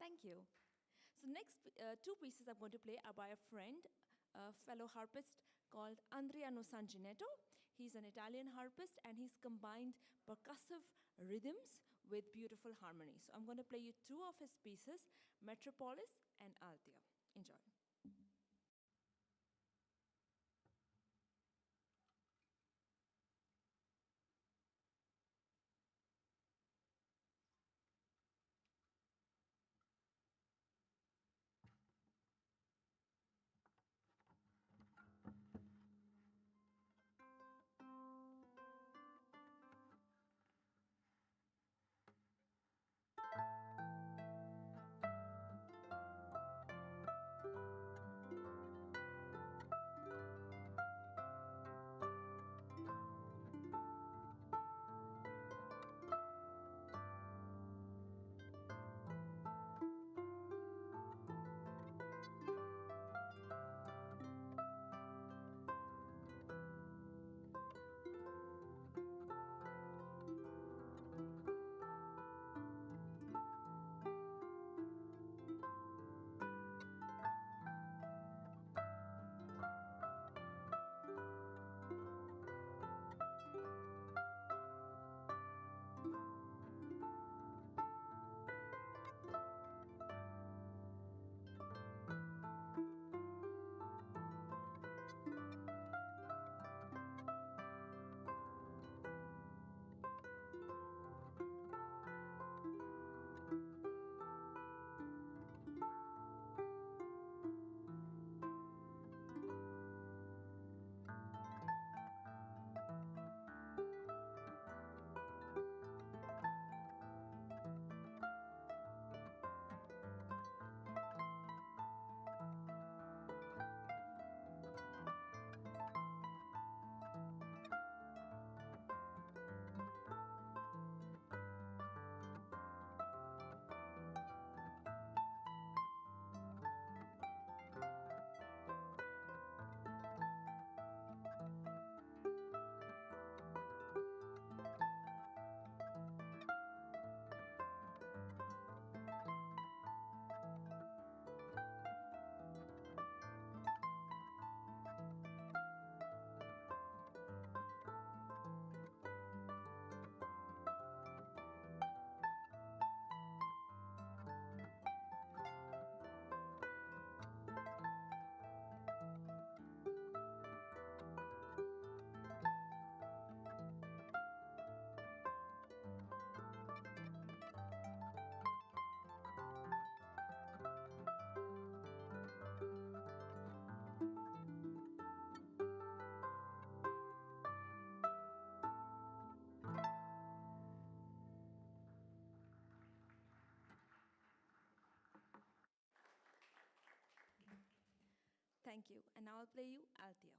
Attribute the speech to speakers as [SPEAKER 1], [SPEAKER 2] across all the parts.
[SPEAKER 1] Thank you. So next two pieces I'm going to play are by a friend, a fellow harpist called Andriano Sanginetto. He's an Italian harpist, and he's combined percussive rhythms with beautiful harmony. So I'm going to play you two of his pieces, Metropolis and Altia. Enjoy. Thank you. And now I'll play you Altia.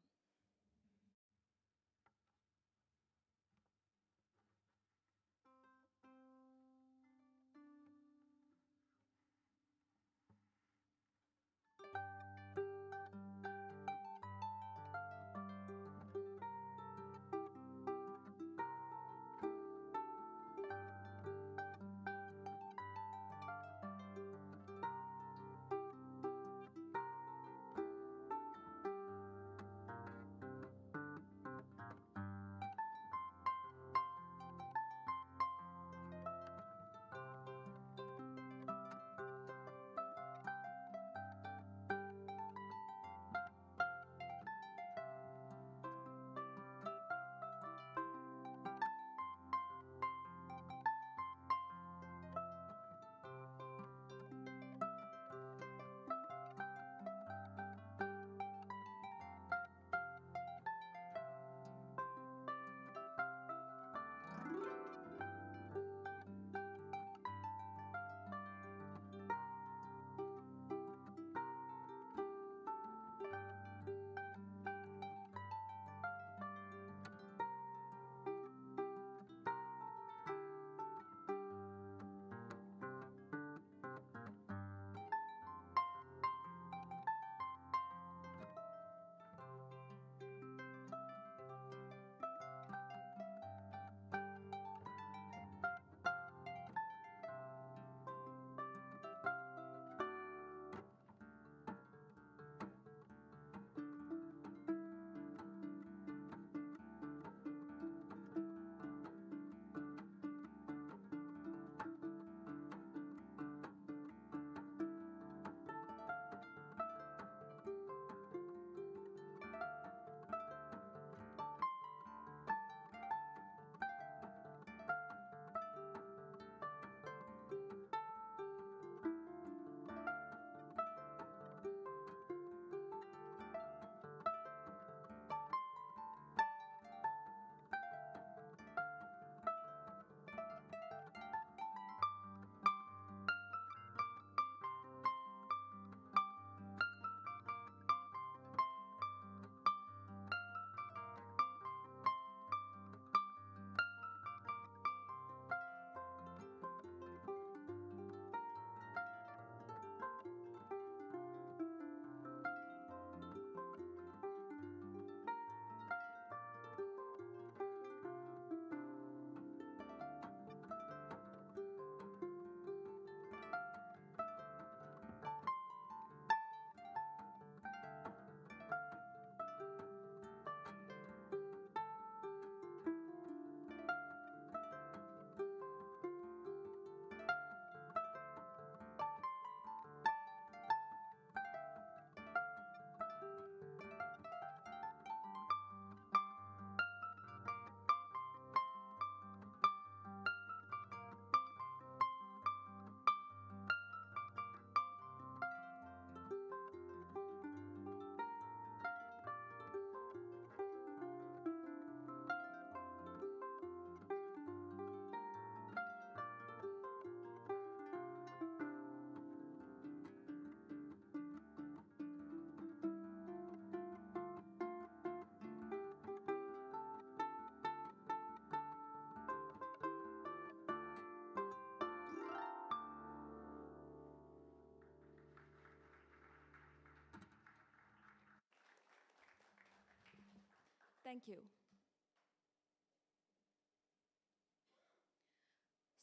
[SPEAKER 1] Thank you.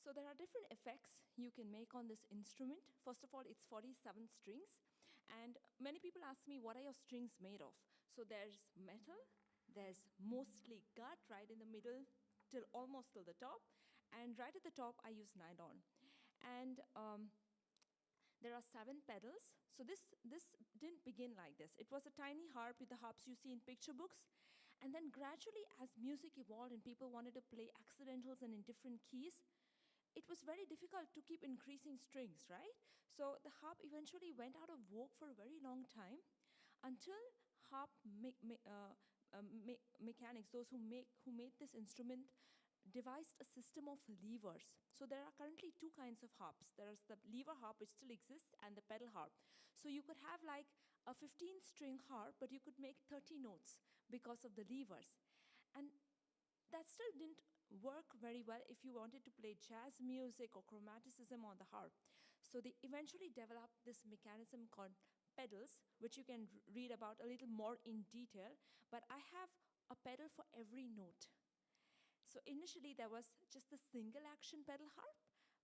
[SPEAKER 1] So there are different effects you can make on this instrument. First of all, it's 47 strings. And many people ask me, what are your strings made of? So there's metal, there's mostly gut right in the middle, almost till the top. And right at the top, I use nylon. And there are 7 pedals. So this didn't begin like this. It was a tiny harp with the harps you see in picture books. And then gradually, as music evolved and people wanted to play accidentals and in different keys, it was very difficult to keep increasing strings, right? So the harp eventually went out of vogue for a very long time until harp mechanics, those who made this instrument, devised a system of levers. So there are currently 2 kinds of harps. There's the lever harp, which still exists, and the pedal harp. So you could have like a 15-string harp, but you could make 30 notes because of the levers. And that still didn't work very well if you wanted to play jazz music or chromaticism on the harp. So they eventually developed this mechanism called pedals, which you can read about a little more in detail, but I have a pedal for every note. So initially there was just the single action pedal harp,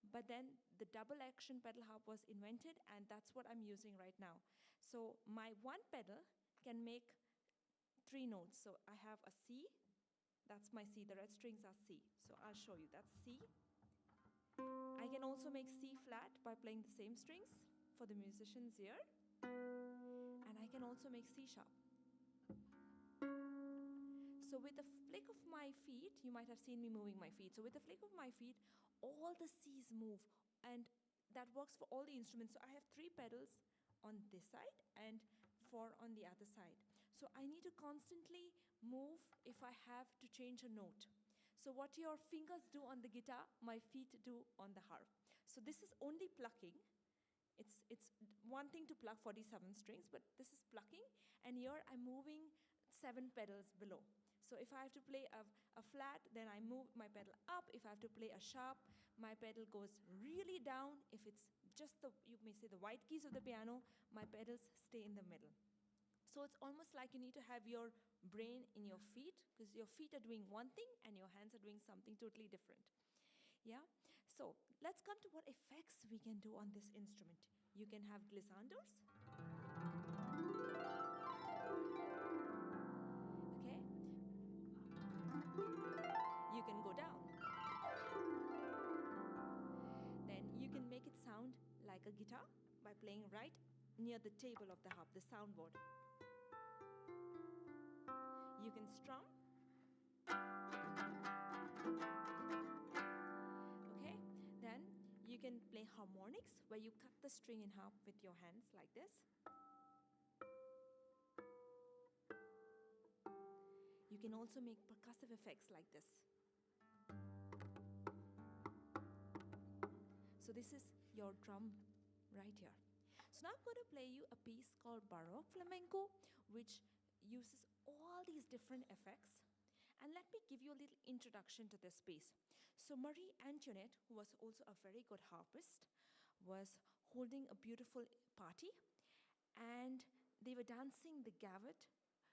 [SPEAKER 1] but then the double action pedal harp was invented, and that's what I'm using right now. So my one pedal can make 3 notes. So I have a C. That's my C. The red strings are C. So I'll show you. That's C. I can also make C flat by playing the same strings for the musician's ear. And I can also make C sharp. So with the flick of my feet, you might have seen me moving my feet. So with the flick of my feet, all the C's move. And that works for all the instruments. So I have 3 pedals on this side and 4 on the other side. So I need to constantly move if I have to change a note. So what your fingers do on the guitar, my feet do on the harp. So this is only plucking. It's one thing to pluck 47 strings, but this is plucking. And here I'm moving 7 pedals below. So if I have to play a flat, then I move my pedal up. If I have to play a sharp, my pedal goes really down. If it's just you may say the white keys of the piano, my pedals stay in the middle. So it's almost like you need to have your brain in your feet, because your feet are doing one thing and your hands are doing something totally different. Yeah? So let's come to what effects we can do on this instrument. You can have glissandos. Okay? You can go down. Then you can make it sound like a guitar by playing right near the table of the harp, the soundboard. You can strum. Okay? Then you can play harmonics, where you cut the string in half with your hands like this. You can also make percussive effects like this. So this is your drum right here. So now I'm going to play you a piece called Baroque Flamenco, which uses all these different effects. And let me give you a little introduction to this piece. So Marie Antoinette, who was also a very good harpist, was holding a beautiful party, and they were dancing the gavotte.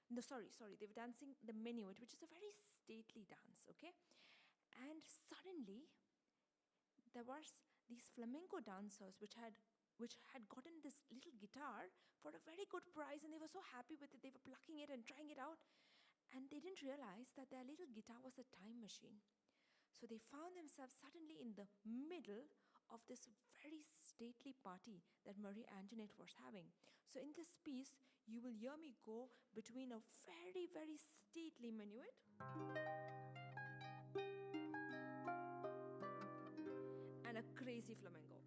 [SPEAKER 1] No, sorry, they were dancing the minuet, which is a very stately dance, okay? And suddenly, there was these flamenco dancers which had gotten this little guitar for a very good price, and they were so happy with it. They were plucking it and trying it out, and they didn't realize that their little guitar was a time machine. So they found themselves suddenly in the middle of this very stately party that Marie Antoinette was having. So in this piece, you will hear me go between a very, very stately minuet and a crazy flamenco.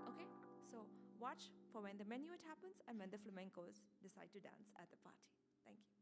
[SPEAKER 1] Okay? So watch for when the minuet happens and when the flamencos decide to dance at the party. Thank you.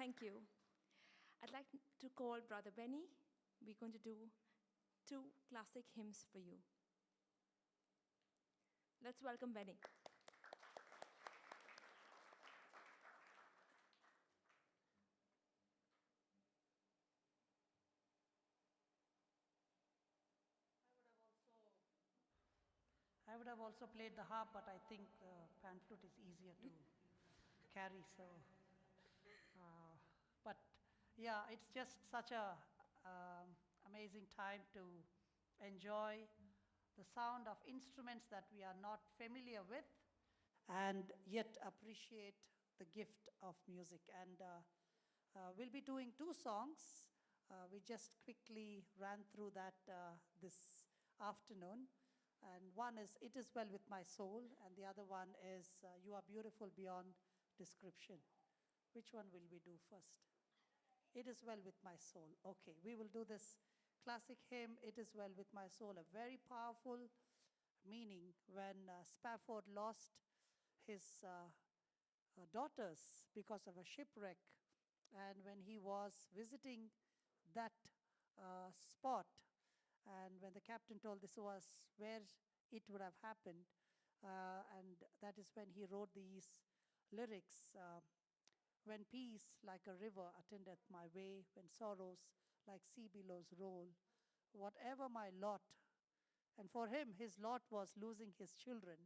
[SPEAKER 1] Thank you. I'd like to call Brother Benny. We're going to do two classic hymns for you. Let's welcome Benny.
[SPEAKER 2] I would have also played the harp, but I think the pan flute is easier to carry. So, uh, but yeah, it's just such a amazing time to enjoy the sound of instruments that we are not familiar with, and yet appreciate the gift of music. And we'll be doing two songs. We just quickly ran through that this afternoon. And one is It Is Well With My Soul, and the other one is You Are Beautiful Beyond Description. Which one will we do first? It Is Well With My Soul. Okay, we will do this classic hymn, It Is Well With My Soul, a very powerful meaning when Spafford lost his daughters because of a shipwreck. And when he was visiting that spot, and when the captain told this was where it would have happened, and that is when he wrote these lyrics. When peace like a river attendeth my way, when sorrows like sea billows roll, whatever my lot. And for him, his lot was losing his children.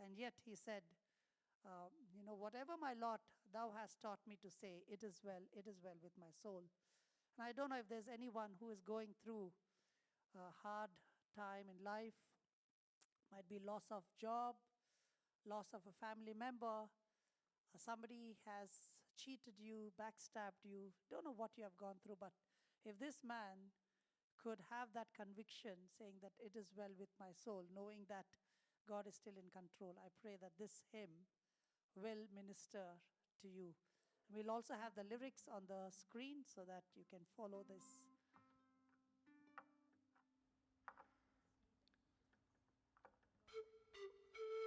[SPEAKER 2] And yet he said, whatever my lot, thou hast taught me to say, it is well with my soul. And I don't know if there's anyone who is going through a hard time in life, might be loss of job, loss of a family member, somebody has cheated you, backstabbed you, don't know what you have gone through, but if this man could have that conviction saying that it is well with my soul, knowing that God is still in control, I pray that this hymn will minister to you. We'll also have the lyrics on the screen so that you can follow this. Is that see? Okay.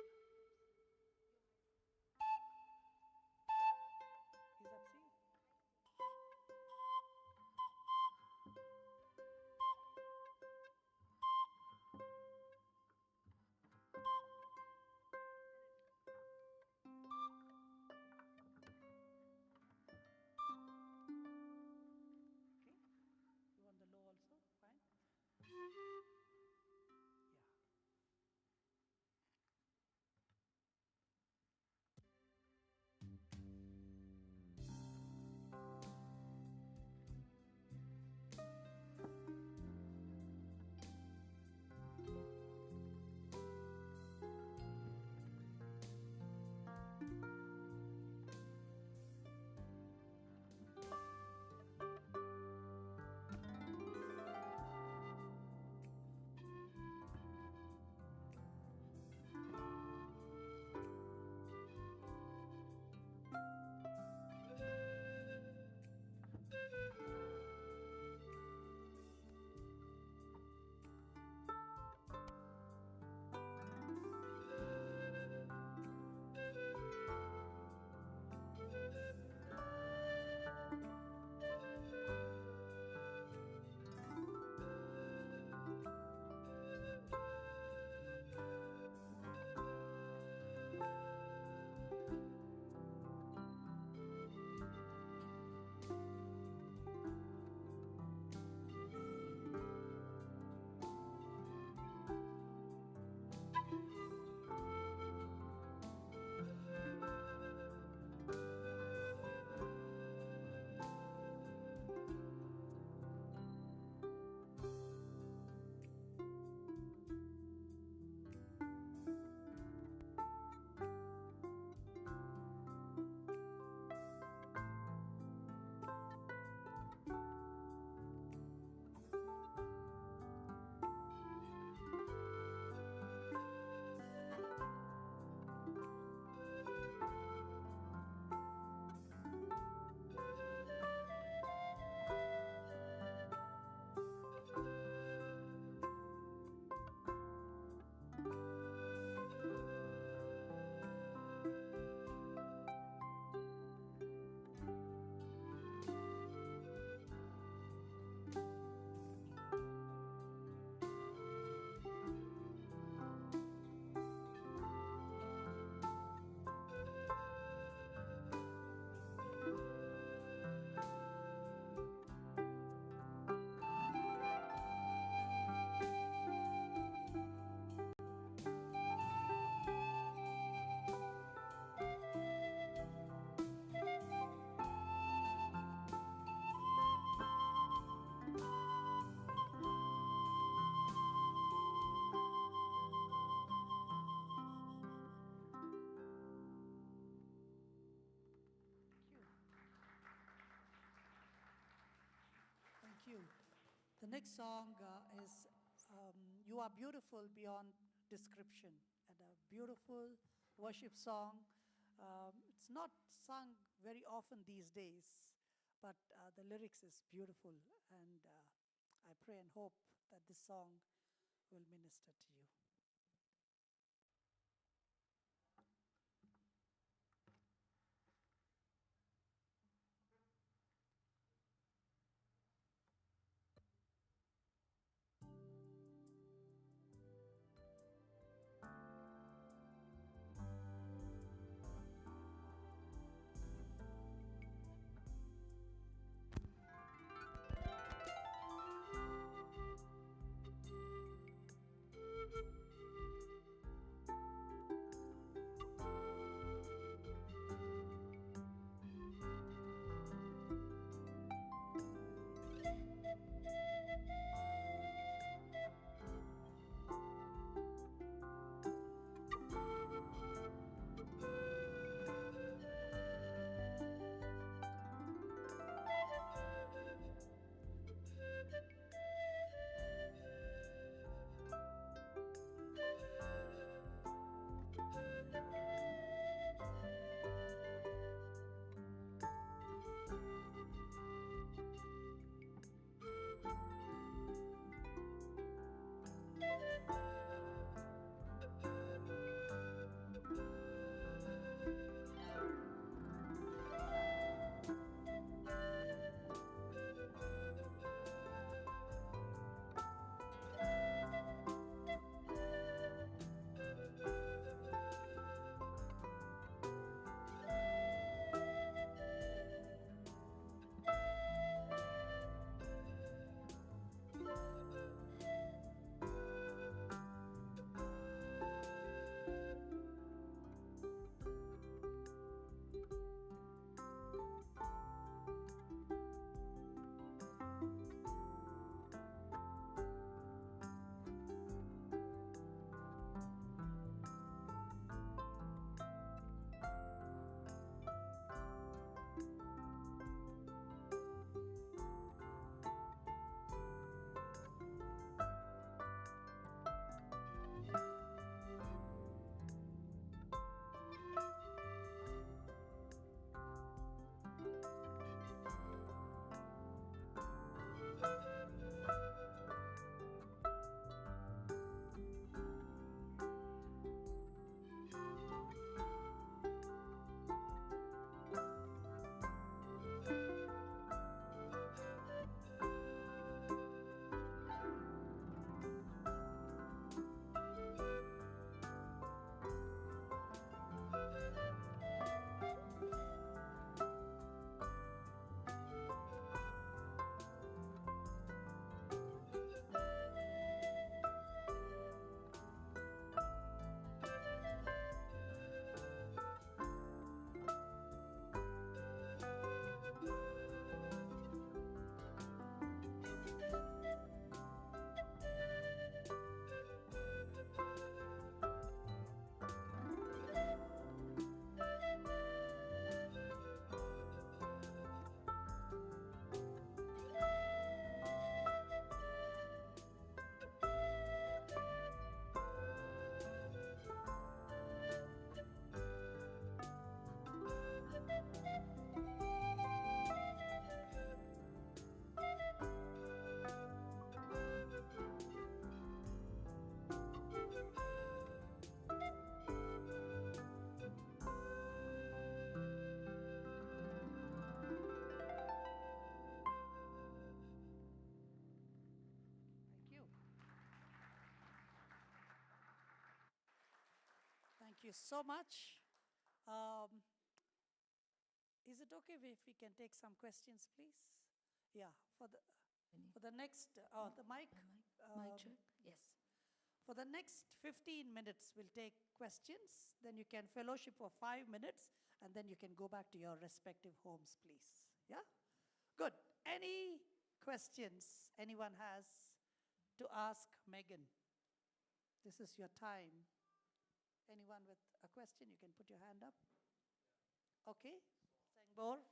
[SPEAKER 2] you. The next song is You Are Beautiful Beyond Description, and a beautiful worship song. It's not sung very often these days, but the lyrics is beautiful, and I pray and hope that this song will minister to you. Thank you so much. Um, is it okay if we can take some questions, please? Yeah, for the next, the mic.
[SPEAKER 1] Mic check. Yes.
[SPEAKER 2] For the next 15 minutes, we'll take questions. Then you can fellowship for 5 minutes, and then you can go back to your respective homes, please. Yeah? Good. Any questions anyone has to ask Meagan? This is your time. Anyone with a question, you can put your hand up. Okay. Sangbor.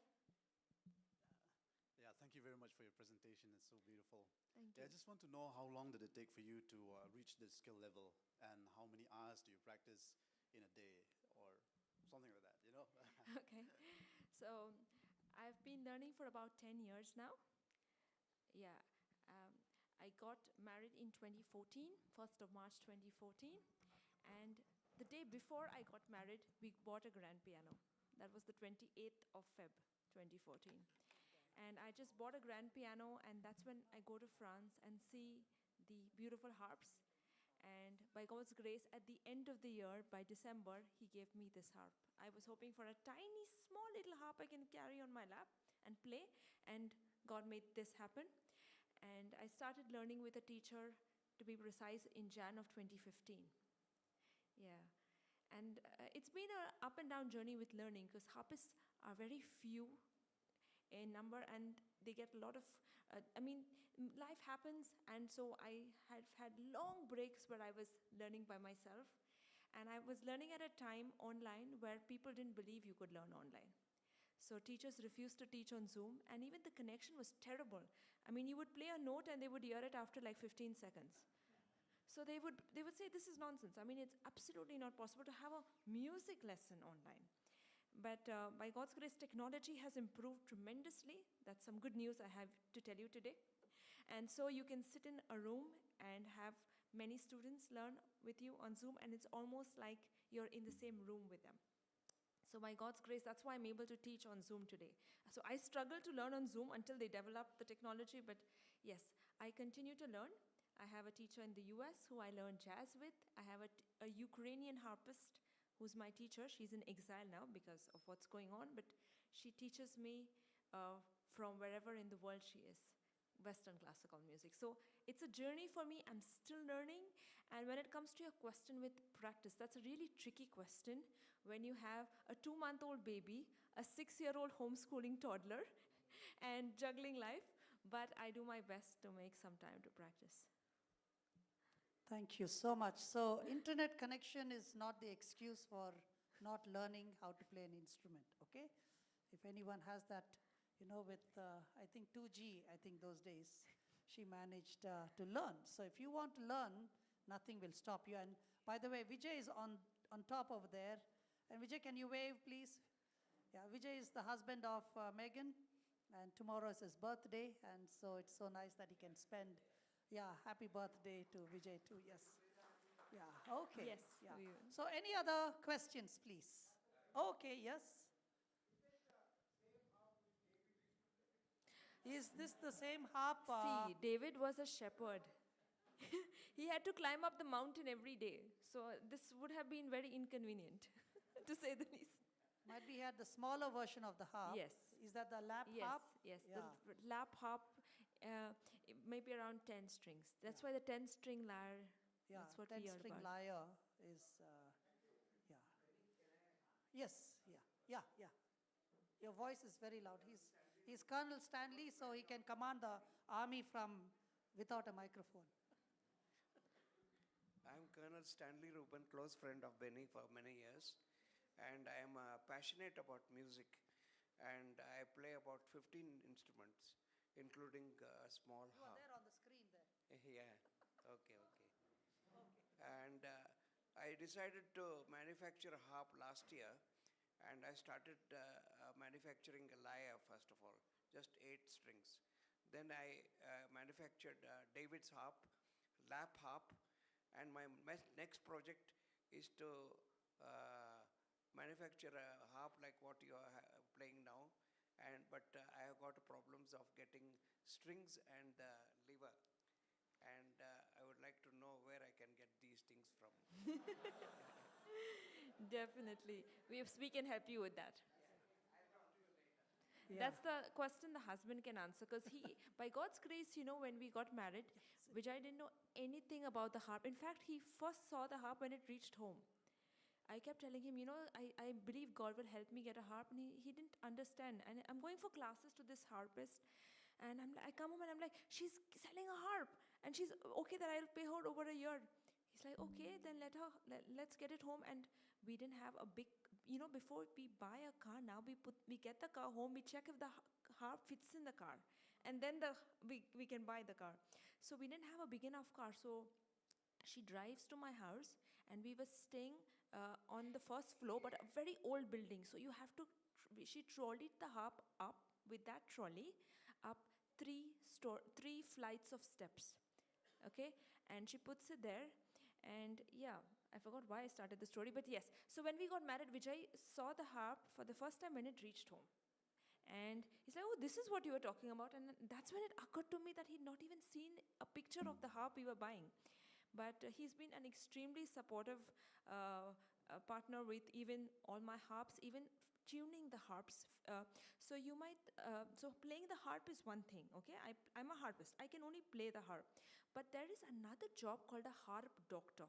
[SPEAKER 3] Yeah, thank you you very much for your presentation. It's so beautiful.
[SPEAKER 1] Thank
[SPEAKER 3] Yeah, I
[SPEAKER 1] you.
[SPEAKER 3] just want to know how long did it take for you to reach this skill level, and how many hours do you practice in a day or something like that, you know?
[SPEAKER 1] Okay. So I've been learning for about 10 years now. Yeah. Um, I got married in 2014, 1st of March 2014. And the day before I got married, we bought a grand piano. That was the 28th of Feb 2014. And I just bought a grand piano, and that's when I go to France and see the beautiful harps. And by God's grace, at the end of the year, by December, he gave me this harp. I was hoping for a tiny, small little harp I can carry on my lap and play, and God made this happen. And I started learning with a teacher, to be precise, in Jan of 2015. Yeah. And it's been an up and down journey with learning, because harpists are very few in number, and they get a lot of, life happens, and so I have had long breaks where I was learning by myself. And I was learning at a time online where people didn't believe you could learn online. So teachers refused to teach on Zoom, and even the connection was terrible. I mean, you would play a note and they would hear it after like 15 seconds. So they would say, this is nonsense. I mean, it's absolutely not possible to have a music lesson online. But by God's grace, technology has improved tremendously. That's some good news I have to tell you today. And so you can sit in a room and have many students learn with you on Zoom, and it's almost like you're in the same room with them. So by God's grace, that's why I'm able to teach on Zoom today. So I struggled to learn on Zoom until they developed the technology, but yes, I continue to learn. I have a teacher in the US who I learn jazz with. I have a Ukrainian harpist who's my teacher. She's in exile now because of what's going on, but she teaches me from wherever in the world she is. Western classical music. So it's a journey for me. I'm still learning. And when it comes to your question with practice, that's a really tricky question when you have a 2-month-old baby, a 6-year-old homeschooling toddler, and juggling life. But I do my best to make some time to practice.
[SPEAKER 2] Thank you so much. So internet connection is not the excuse for not learning how to play an instrument, okay? If anyone has that, with, I think 2G, I think those days, she managed to learn. So if you want to learn, nothing will stop you. And by the way, Vijay is on top over there. And Vijay, can you wave, please? Yeah, Vijay is the husband of Meagan, and tomorrow is his birthday. And so it's so nice that he can spend, happy birthday to Vijay too, yes. Yeah, okay.
[SPEAKER 1] Yes,
[SPEAKER 2] yeah.
[SPEAKER 1] we will.
[SPEAKER 2] So any other questions, please? Okay, yes. Is this the same harp?
[SPEAKER 1] See, David was a shepherd. He had to climb up the mountain every day. So this would have been very inconvenient, to say the least.
[SPEAKER 2] Might be he had the smaller version of the harp.
[SPEAKER 1] Yes.
[SPEAKER 2] Is that the lap
[SPEAKER 1] Yes,
[SPEAKER 2] harp?
[SPEAKER 1] yes.
[SPEAKER 2] Yeah.
[SPEAKER 1] The lap harp, it may be around 10 strings. That's why the 10-string lyre,
[SPEAKER 2] Yeah,
[SPEAKER 1] that's what we heard
[SPEAKER 2] 10-string
[SPEAKER 1] about.
[SPEAKER 2] lyre is, yeah. Yes, yeah. Your voice is very loud. He's Colonel Stanley, so he can command the army from without a microphone.
[SPEAKER 4] I'm Colonel Stanley Reuben, close friend of Benny for many years, and I am passionate about music, and I play about 15 instruments, including a small
[SPEAKER 2] You are
[SPEAKER 4] harp.
[SPEAKER 2] there on the screen there.
[SPEAKER 4] Yeah, okay. And I decided to manufacture a harp last year, and I started manufacturing a lyre first of all, just 8 strings. Then I manufactured David's harp, lap harp, and my next project is to manufacture a harp like what you are playing now, but I have got problems of getting strings and lever. And I would like to know where I can get these things from.
[SPEAKER 1] Definitely. We can help you with that.
[SPEAKER 2] Yeah.
[SPEAKER 1] That's the question the husband can answer, because he, by God's grace, when we got married, Vijay didn't know anything about the harp. In fact, he first saw the harp when it reached home. I kept telling him, I believe God will help me get a harp, and he didn't understand. And I'm going for classes to this harpist, and I come home and I'm like, she's selling a harp, and she's okay that I'll pay her over a year. He's like, okay, then let's get it home. And we didn't have a big, before we buy a car now, we get the car home, we check if the harp fits in the car. and then we can buy the car. So we didn't have a big enough car, so she drives to my house, and we were staying on the first floor, but a very old building. So you have to, she trolleyed the harp up with that trolley, up three flights of steps. Okay, and she puts it there, and yeah, I forgot why I started the story, but yes. So when we got married, Vijay saw the harp for the first time when it reached home. And he's like, oh, this is what you were talking about. And that's when it occurred to me that he'd not even seen a picture of the harp we were buying. But he's been an extremely supportive partner with even all my harps, even tuning the harps. So you might, so playing the harp is one thing, okay? I'm a harpist. I can only play the harp. But there is another job called a harp doctor,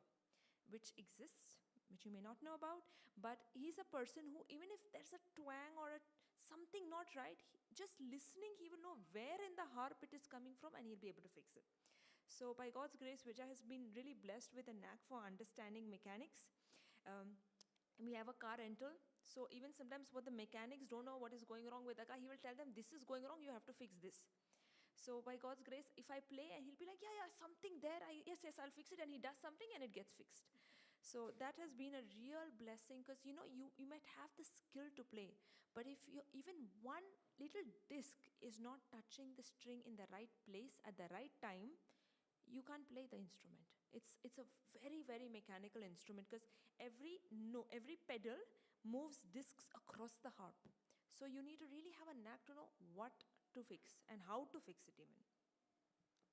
[SPEAKER 1] which exists, which you may not know about, but he's a person who, even if there's a twang or something not right, just listening, he will know where in the harp it is coming from, and he'll be able to fix it. So by God's grace, Vijay has been really blessed with a knack for understanding mechanics. We have a car rental, so even sometimes what the mechanics don't know what is going wrong with the car, he will tell them, this is going wrong, you have to fix this. So by God's grace, if I play, and he'll be like, yeah, something there, yes, I'll fix it, and he does something and it gets fixed. So that has been a real blessing, because you might have the skill to play, but if even one little disc is not touching the string in the right place at the right time, you can't play the instrument. It's a very, very mechanical instrument, because every pedal moves discs across the harp. So you need to really have a knack to know what to fix and how to fix it even.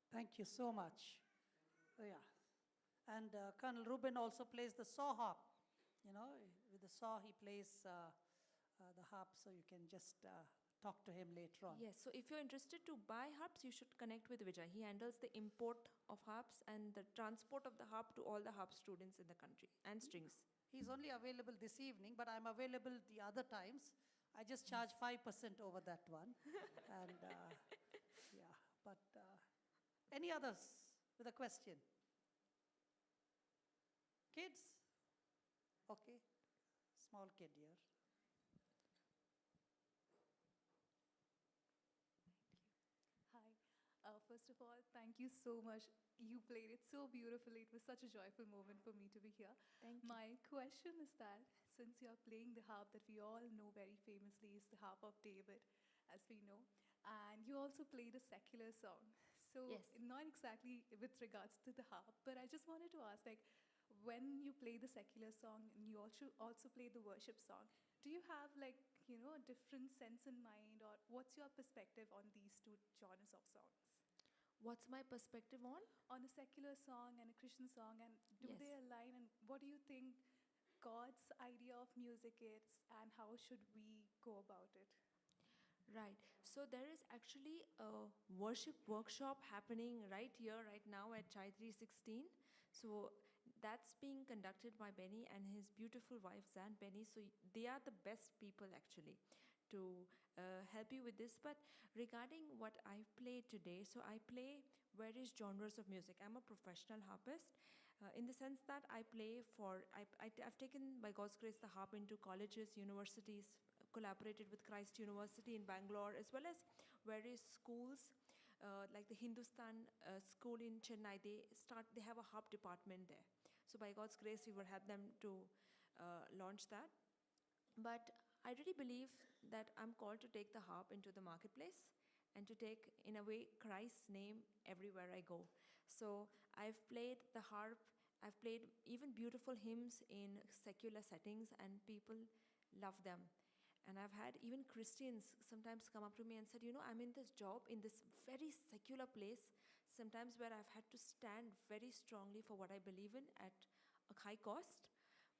[SPEAKER 2] Thank you so much. Yeah. And Colonel Rubin also plays the saw harp. You know, with the saw he plays the harp, so you can just talk to him later on.
[SPEAKER 1] Yes, so if you're interested to buy harps, you should connect with Vijay. He handles the import of harps and the transport of the harp to all the harp students in the country, and strings.
[SPEAKER 2] He's only available this evening, but I'm available the other times. I just charge 5% over that one. And yeah, but any others with a question? Kids? Okay, small kid here.
[SPEAKER 5] Hi. First of all, thank you so much. You played it so beautifully. It was such a joyful moment for me to be here.
[SPEAKER 1] Thank you.
[SPEAKER 5] My question is that since you're playing the harp that we all know very famously is the Harp of David, as we know, and you also played a secular song. So
[SPEAKER 1] Yes.
[SPEAKER 5] not exactly with regards to the harp, but I just wanted to ask, like, when you play the secular song and you also play the worship song, do you have like, a different sense in mind, or what's your perspective on these two genres of songs?
[SPEAKER 1] What's my perspective on?
[SPEAKER 5] On a secular song and a Christian song, and do
[SPEAKER 1] Yes.
[SPEAKER 5] they align, and what do you think God's idea of music is, and how should we go about it?
[SPEAKER 1] Right. So there is actually a worship workshop happening right here, right now at Chai 316. So that's being conducted by Benny and his beautiful wife, Zan Benny. So they are the best people actually to help you with this. But regarding what I play today, so I play various genres of music. I'm a professional harpist in the sense that I play I've taken, by God's grace, the harp into colleges, universities, collaborated with Christ University in Bangalore, as well as various schools, like the Hindustan school in Chennai. They have a harp department there. So by God's grace, we will help them to launch that. But I really believe that I'm called to take the harp into the marketplace and to take, in a way, Christ's name everywhere I go. So I've played the harp, I've played even beautiful hymns in secular settings, and people love them. And I've had even Christians sometimes come up to me and said, I'm in this job, in this very secular place, sometimes where I've had to stand very strongly for what I believe in at a high cost.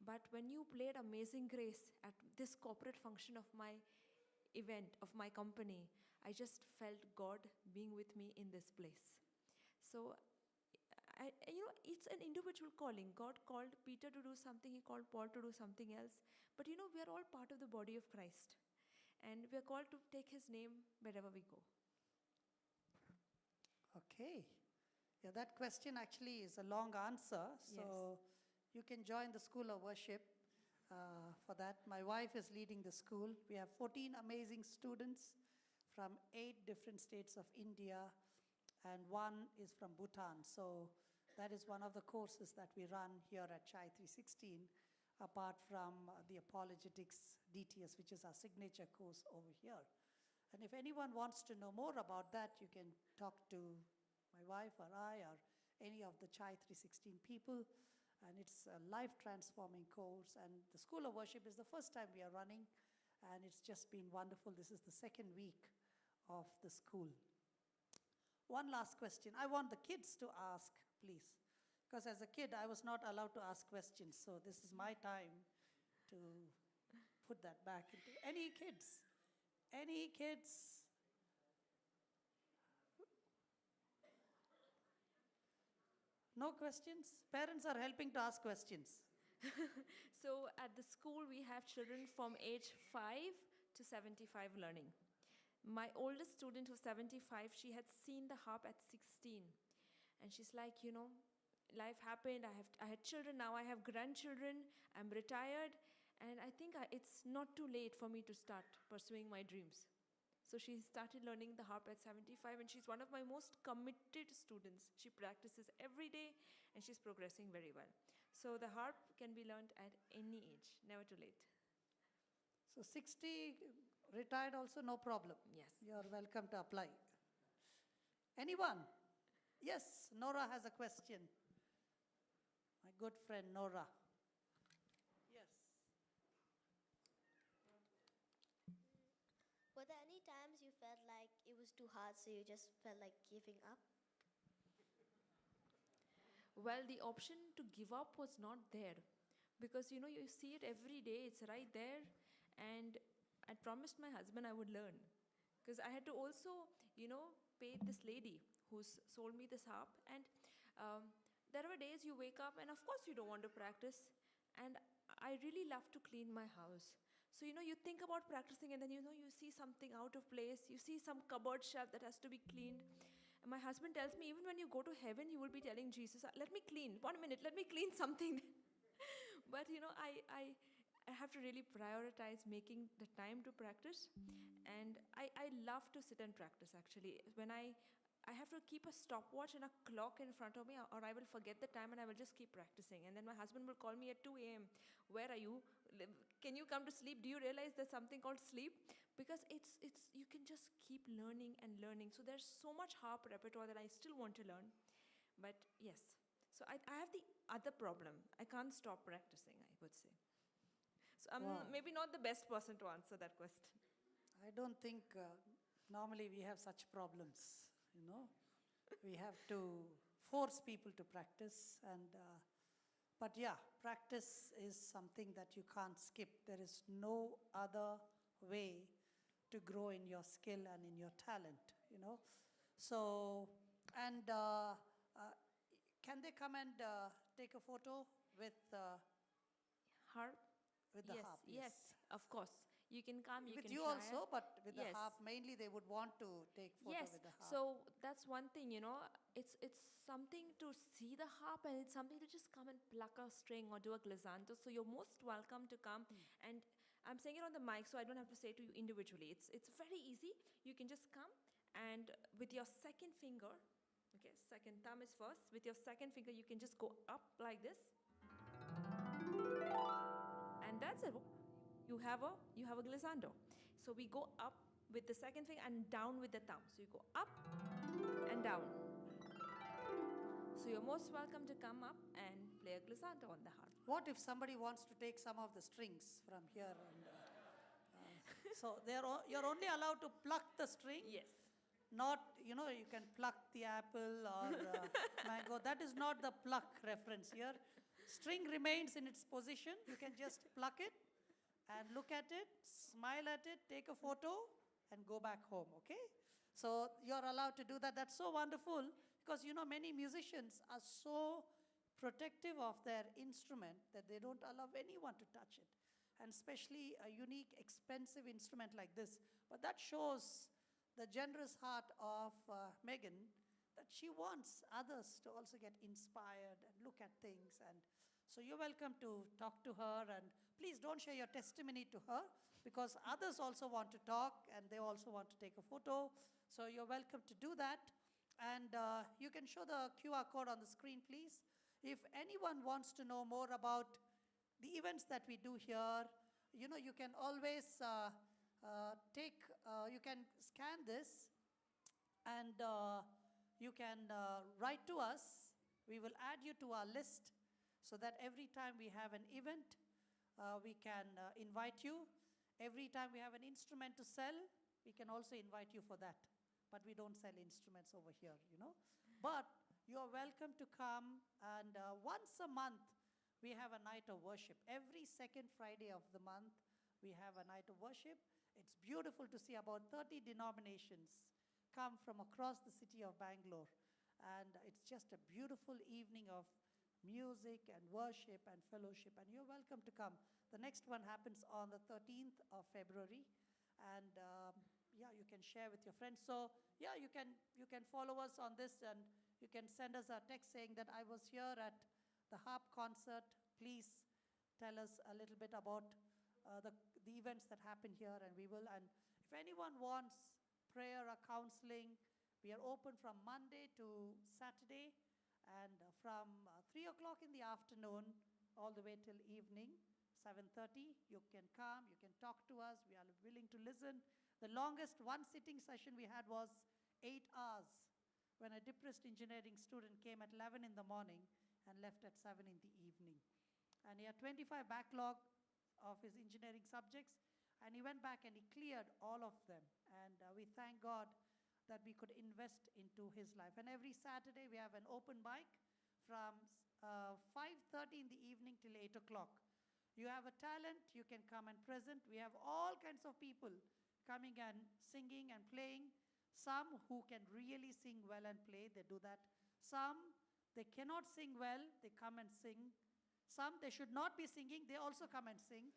[SPEAKER 1] But when you played Amazing Grace at this corporate function of my event, of my company, I just felt God being with me in this place. So, it's an individual calling. God called Peter to do something, he called Paul to do something else. But we are all part of the body of Christ. And we are called to take his name wherever we go.
[SPEAKER 2] Okay. Yeah, that question actually is a long answer. So you can join the School of Worship for that. My wife is leading the school. We have 14 amazing students from 8 different states of India, and one is from Bhutan. So that is one of the courses that we run here at Chai 316, apart from the Apologetics DTS, which is our signature course over here. And if anyone wants to know more about that, you can talk to my wife or I or any of the Chai 316 people. And it's a life-transforming course. And the School of Worship is the first time we are running, and it's just been wonderful. This is the second week of the school. One last question. I want the kids to ask, please. Because as a kid, I was not allowed to ask questions. So this is my time to put that back into any kids. Any kids? No questions? Parents are helping to ask questions.
[SPEAKER 1] So at the school, we have children from age 5 to 75 learning. My oldest student, who's 75, she had seen the harp at 16. And she's like, you know, life happened. I had children, now I have grandchildren. I'm retired. And I think it's not too late for me to start pursuing my dreams. So she started learning the harp at 75, and she's one of my most committed students. She practices every day, and she's progressing very well. So the harp can be learned at any age, never too late.
[SPEAKER 2] So 60, retired also, no problem.
[SPEAKER 1] Yes.
[SPEAKER 2] You're welcome to apply. Anyone? Yes, Nora has a question. My good friend Nora. Yes.
[SPEAKER 6] Were there any times you felt like it was too hard, so you just felt like giving up?
[SPEAKER 1] Well, the option to give up was not there, because you know, you see it every day, it's right there. And I promised my husband I would learn, because I had to also, you know, pay this lady who's sold me this harp. And there were days you wake up and of course you don't want to practice. And I really love to clean my house. So, you know, you think about practicing, and then, you know, you see something out of place. You see some cupboard shelf that has to be cleaned. And my husband tells me, even when you go to heaven, you will be telling Jesus, let me clean. 1 minute, let me clean something. But, you know, I have to really prioritize making the time to practice. And I love to sit and practice, actually. When I have to keep a stopwatch and a clock in front of me, or I will forget the time and I will just keep practicing. And then my husband will call me at 2 a.m. Where are you? Can you come to sleep? Do you realize there's something called sleep? Because it's you can just keep learning and learning. So there's so much harp repertoire that I still want to learn. But yes, so I have the other problem. I can't stop practicing, I would say. So I'm maybe not the best person to answer that question.
[SPEAKER 2] I don't think normally we have such problems, you know. We have to force people to practice, and but yeah, practice is something that you can't skip. There is no other way to grow in your skill and in your talent, you know. So, and can they come and take a photo with
[SPEAKER 1] Harp?
[SPEAKER 2] with the
[SPEAKER 1] Yes,
[SPEAKER 2] harp?
[SPEAKER 1] yes, of course. You can come, you
[SPEAKER 2] With
[SPEAKER 1] can
[SPEAKER 2] you
[SPEAKER 1] try
[SPEAKER 2] also,
[SPEAKER 1] it.
[SPEAKER 2] but with the
[SPEAKER 1] Yes.
[SPEAKER 2] harp, mainly they would want to take photo
[SPEAKER 1] Yes,
[SPEAKER 2] with the harp.
[SPEAKER 1] so that's one thing, you know, it's something to see the harp, and it's something to just come and pluck a string or do a glissando. So you're most welcome to come. And I'm saying it on the mic, so I don't have to say to you individually. It's very easy. You can just come, and with your second finger, okay, second thumb is first. With your second finger, you can just go up like this. And that's it. You have a glissando. So we go up with the second finger and down with the thumb. So you go up and down. So you're most welcome to come up and play a glissando on the harp.
[SPEAKER 2] What if somebody wants to take some of the strings from here? And so you're only allowed to pluck the string?
[SPEAKER 1] Yes.
[SPEAKER 2] Not, you know, you can pluck the apple or mango. That is not the pluck reference here. String remains in its position. You can just pluck it and look at it, smile at it, take a photo, and go back home, okay? So you're allowed to do that. That's so wonderful, because, you know, many musicians are so protective of their instrument that they don't allow anyone to touch it. And especially a unique, expensive instrument like this. But that shows the generous heart of Meagan, that she wants others to also get inspired and look at things. And so you're welcome to talk to her and please don't share your testimony to her, because others also want to talk and they also want to take a photo. So you're welcome to do that. And you can show the QR code on the screen, please. If anyone wants to know more about the events that we do here, you can always you can scan this, and you can write to us. We will add you to our list so that every time we have an event, we can invite you. Every time we have an instrument to sell, we can also invite you for that. But we don't sell instruments over here, But you're welcome to come, and once a month, we have a night of worship. Every second Friday of the month, we have a night of worship. It's beautiful to see about 30 denominations come from across the city of Bangalore. And it's just a beautiful evening of music and worship and fellowship. And you're welcome to come. The next one happens on the 13th of February. And you can share with your friends. So you can follow us on this, and you can send us a text saying that I was here at the Harp concert. Please tell us a little bit about the events that happen here, and we will. And if anyone wants prayer or counseling, we are open from Monday to Saturday, and from 3 o'clock in the afternoon all the way till evening, 7:30. You can come, you can talk to us. We are willing to listen. The longest one sitting session we had was 8 hours, when a depressed engineering student came at 11 in the morning and left at 7 in the evening. And he had 25 backlog of his engineering subjects, and he went back and he cleared all of them. And we thank God that we could invest into his life. And every Saturday we have an open mic from 5:30 in the evening till 8 o'clock. You have a talent, you can come and present. We have all kinds of people coming and singing and playing. Some who can really sing well and play, they do that. Some, they cannot sing well, they come and sing. Some, they should not be singing, they also come and sing.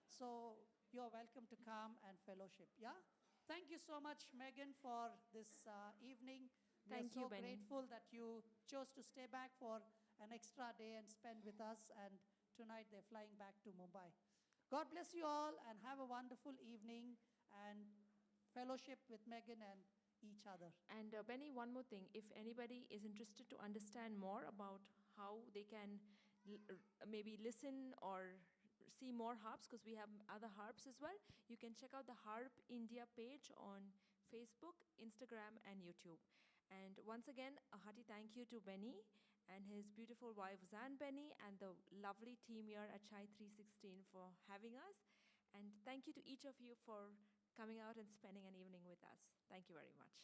[SPEAKER 2] So you're welcome to come and fellowship, yeah? Thank you so much, Meagan, for this evening.
[SPEAKER 1] Thank you,
[SPEAKER 2] We're so
[SPEAKER 1] Benny.
[SPEAKER 2] grateful that you chose to stay back for an extra day and spend with us, and tonight they're flying back to Mumbai. God bless you all, and have a wonderful evening and fellowship with Meagan and each other.
[SPEAKER 1] And Benny, one more thing. If anybody is interested to understand more about how they can maybe listen or see more harps, because we have other harps as well, you can check out the Harp India page on Facebook, Instagram, and YouTube. And once again, a hearty thank you to Benny and his beautiful wife, Zan Benny, and the lovely team here at Chai 316 for having us. And thank you to each of you for coming out and spending an evening with us. Thank you very much.